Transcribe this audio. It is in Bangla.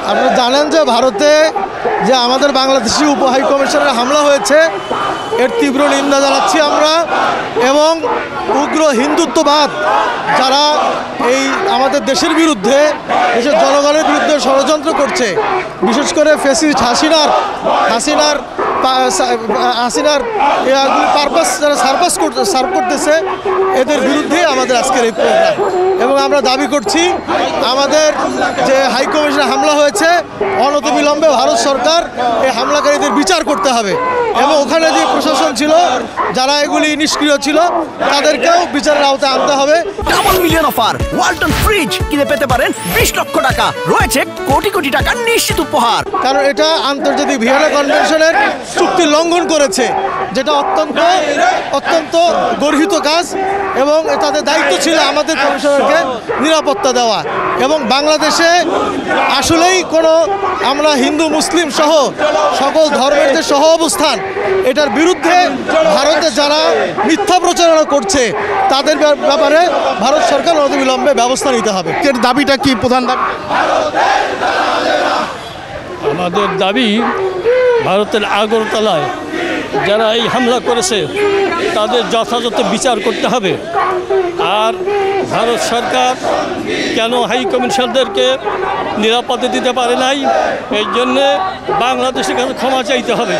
আপনারা জানেন যে ভারতে যে আমাদের বাংলাদেশি উপ হাই কমিশনের হামলা হয়েছে, এর তীব্র নিন্দা জানাচ্ছি আমরা। এবং উগ্র হিন্দুত্ববাদ যারা এই আমাদের দেশের বিরুদ্ধে, দেশের জনগণের বিরুদ্ধে ষড়যন্ত্র করছে, বিশেষ করে ফ্যাসিস্ট হাসিনার পারপাস যারা সার্ভ করতেছে, এদের বিরুদ্ধে আমাদের আজকের এই প্রোগ্রাম। এবং আমরা দাবি করছি আমাদের যে হাই কমিশনে হামলা হয়েছে, অনতিবিলম্বে ভারত সরকার এই হামলাকারীদের বিচার করতে হবে। এবং ওখানে যে প্রশাসন ছিল, যারা এগুলি নিষ্ক্রিয় ছিল, তাদেরকেও বিচারের আওতায় আনতে হবে। Double million offer, Walton fridge কিনে পেতে পারেন 20 লক্ষ টাকা, রয়েছে কোটি কোটি টাকার নিশ্চিত উপহার। কারণ এটা আন্তর্জাতিক ভিয়েনা কনভেনশনের চুক্তি লঙ্ঘন করেছে, যেটা অত্যন্ত গর্হিত কাজ। এবং তাদের দায়িত্ব ছিল আমাদের কমিশনারকে নিরাপত্তা দেওয়া। এবং বাংলাদেশে আসলেই আমরা হিন্দু মুসলিম সহ সকল ধর্মের যে সহ অবস্থান, এটার বিরুদ্ধে ভারতে যারা মিথ্যা প্রচারণা করছে, তাদের ব্যাপারে ভারত সরকার অনতিবিলম্বে ব্যবস্থা নিতে হবে। এর দাবিটা কি? প্রধান দাবি আমাদের দাবি, ভারতের আগরতলায় যারা এই হামলা করেছে তাদের যথাযথ বিচার করতে হবে। আর ভারত সরকার কেন হাই কমিশনারদেরকে নিরাপত্তা দিতে পারে নাই, এই জন্যে বাংলাদেশের কাছে ক্ষমা চাইতে হবে।